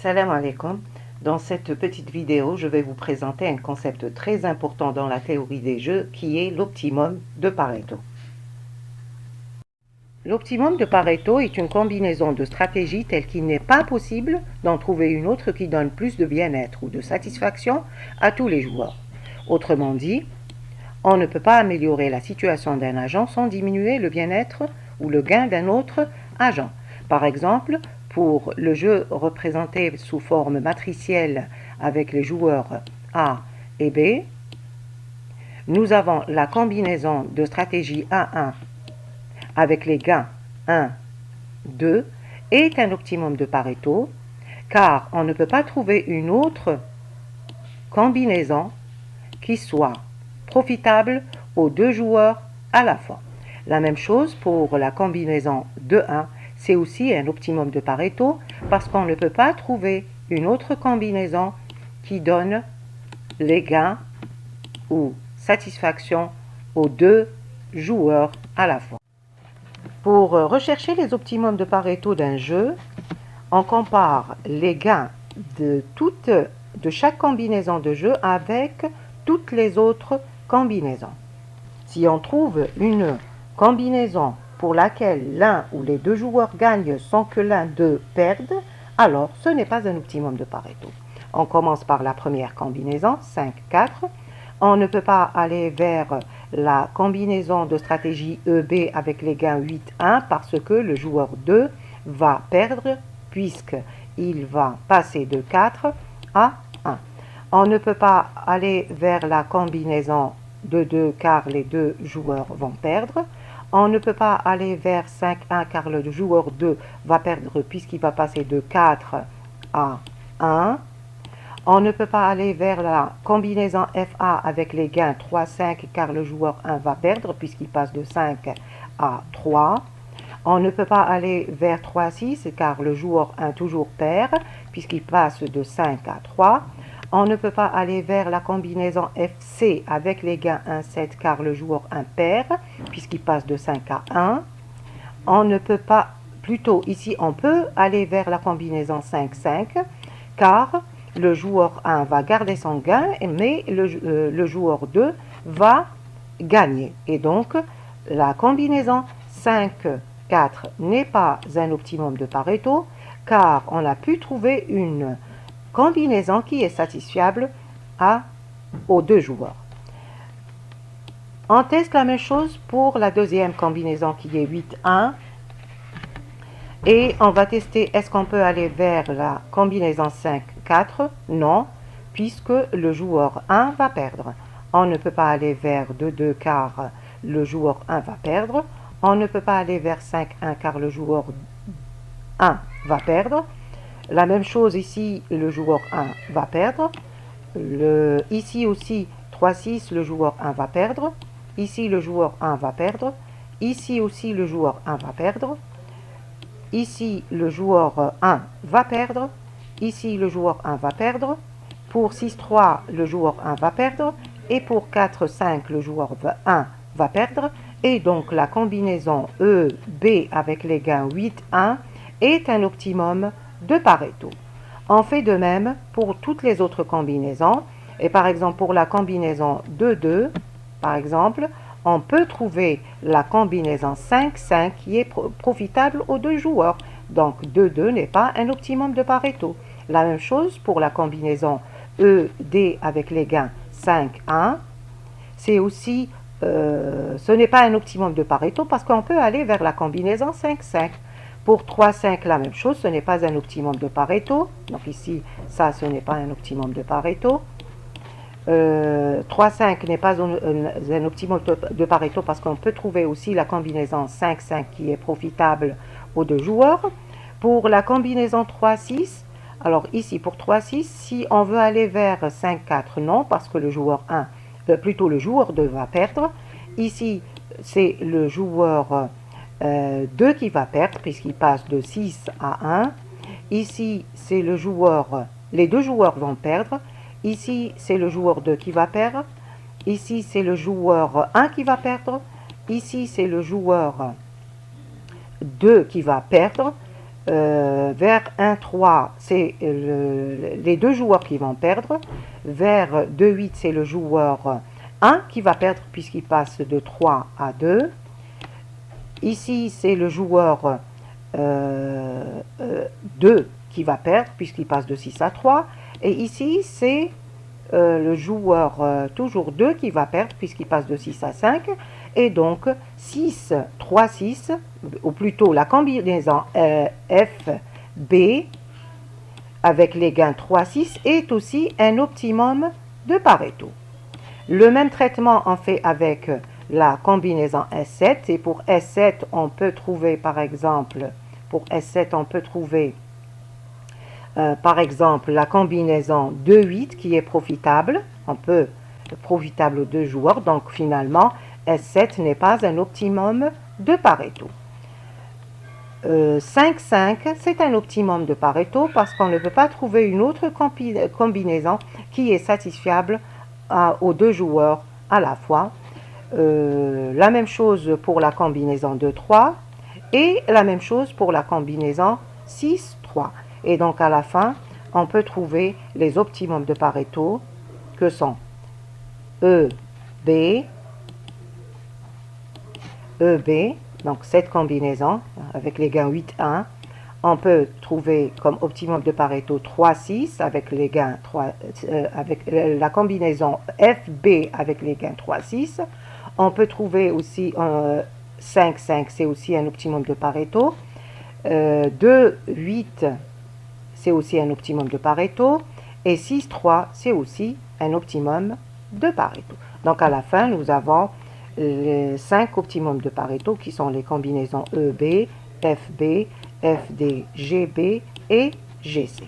Salam alaikum. Dans cette petite vidéo, je vais vous présenter un concept très important dans la théorie des jeux qui est l'optimum de Pareto. L'optimum de Pareto est une combinaison de stratégies telle qu'il n'est pas possible d'en trouver une autre qui donne plus de bien-être ou de satisfaction à tous les joueurs. Autrement dit, on ne peut pas améliorer la situation d'un agent sans diminuer le bien-être ou le gain d'un autre agent. Par exemple, pour le jeu représenté sous forme matricielle avec les joueurs A et B, nous avons la combinaison de stratégie A1 avec les gains 1, 2 est un optimum de Pareto, car on ne peut pas trouver une autre combinaison qui soit profitable aux deux joueurs à la fois. La même chose pour la combinaison 2-1, c'est aussi un optimum de Pareto parce qu'on ne peut pas trouver une autre combinaison qui donne les gains ou satisfaction aux deux joueurs à la fois. Pour rechercher les optimums de Pareto d'un jeu, on compare les gains de chaque combinaison de jeu avec toutes les autres combinaisons. Si on trouve une combinaison pour laquelle l'un ou les deux joueurs gagnent sans que l'un d'eux perde, alors ce n'est pas un optimum de Pareto. On commence par la première combinaison, 5-4. On ne peut pas aller vers la combinaison de stratégie EB avec les gains 8-1 parce que le joueur 2 va perdre puisqu'il va passer de 4 à 1. On ne peut pas aller vers la combinaison de 2 car les deux joueurs vont perdre. On ne peut pas aller vers 5-1 car le joueur 2 va perdre puisqu'il va passer de 4 à 1. On ne peut pas aller vers la combinaison FA avec les gains 3-5 car le joueur 1 va perdre puisqu'il passe de 5 à 3. On ne peut pas aller vers 3-6 car le joueur 1 toujours perd puisqu'il passe de 5 à 3. On ne peut pas aller vers la combinaison FC avec les gains 1-7 car le joueur 1 perd puisqu'il passe de 5 à 1. On ne peut pas, plutôt ici on peut aller vers la combinaison 5-5 car le joueur 1 va garder son gain mais le joueur 2 va gagner. Et donc la combinaison 5-4 n'est pas un optimum de Pareto car on a pu trouver une combinaison qui est satisfiable aux deux joueurs. On teste la même chose pour la deuxième combinaison qui est 8-1 et on va tester est-ce qu'on peut aller vers la combinaison 5-4. Non, puisque le joueur 1 va perdre. On ne peut pas aller vers 2-2 car le joueur 1 va perdre. On ne peut pas aller vers 5-1 car le joueur 1 va perdre. La même chose ici, le joueur 1 va perdre. Ici aussi, 3-6, le joueur 1 va perdre. Ici, le joueur 1 va perdre. Ici aussi, le joueur 1 va perdre. Ici, le joueur 1 va perdre. Ici, le joueur 1 va perdre. Pour 6-3, le joueur 1 va perdre. Et pour 4-5, le joueur 1 va perdre. Et donc, la combinaison EB avec les gains 8-1 est un optimum de Pareto. On fait de même pour toutes les autres combinaisons. Et par exemple, pour la combinaison 2-2, par exemple, on peut trouver la combinaison 5-5 qui est profitable aux deux joueurs. Donc 2-2 n'est pas un optimum de Pareto. La même chose pour la combinaison ED avec les gains 5-1. C'est aussi, ce n'est pas un optimum de Pareto parce qu'on peut aller vers la combinaison 5-5. Pour 3-5, la même chose, ce n'est pas un optimum de Pareto. Donc ici, ça, ce n'est pas un optimum de Pareto. 3-5 n'est pas un optimum de Pareto parce qu'on peut trouver aussi la combinaison 5-5 qui est profitable aux deux joueurs. Pour la combinaison 3-6, alors ici pour 3-6, si on veut aller vers 5-4, non, parce que le joueur 1, plutôt le joueur 2 va perdre. Ici, c'est le joueur 2 qui va perdre puisqu'il passe de 6 à 1. Ici, c'est le joueur, les deux joueurs vont perdre. Ici, c'est le joueur 2 qui va perdre. Ici, c'est le joueur 1 qui va perdre. Ici, c'est le joueur 2 qui va perdre. vers 1-3, c'est les deux joueurs qui vont perdre. Vers 2-8, c'est le joueur 1 qui va perdre puisqu'il passe de 3 à 2. Ici, c'est le joueur 2 qui va perdre puisqu'il passe de 6 à 3. Et ici, c'est le joueur toujours 2 qui va perdre puisqu'il passe de 6 à 5. Et donc, 6, 3, 6, ou plutôt la combinaison FB avec les gains 3, 6 est aussi un optimum de Pareto. Le même traitement on fait avec la combinaison S7. Et pour S7, on peut trouver par exemple, par exemple la combinaison 2-8 qui est profitable. On peut profitable aux deux joueurs. Donc finalement, S7 n'est pas un optimum de Pareto. 5-5, c'est un optimum de Pareto parce qu'on ne peut pas trouver une autre combinaison qui est satisfiable aux deux joueurs à la fois. La même chose pour la combinaison 2-3 et la même chose pour la combinaison 6-3. Et donc à la fin, on peut trouver les optimums de Pareto que sont EB, donc cette combinaison avec les gains 8-1. On peut trouver comme optimum de Pareto 3-6 avec les gains avec la combinaison FB avec les gains 3-6. On peut trouver aussi 5-5, c'est aussi un optimum de Pareto. 2-8, c'est aussi un optimum de Pareto. Et 6-3, c'est aussi un optimum de Pareto. Donc à la fin, nous avons les 5 optimums de Pareto qui sont les combinaisons EB, FB, FD, GB et GC.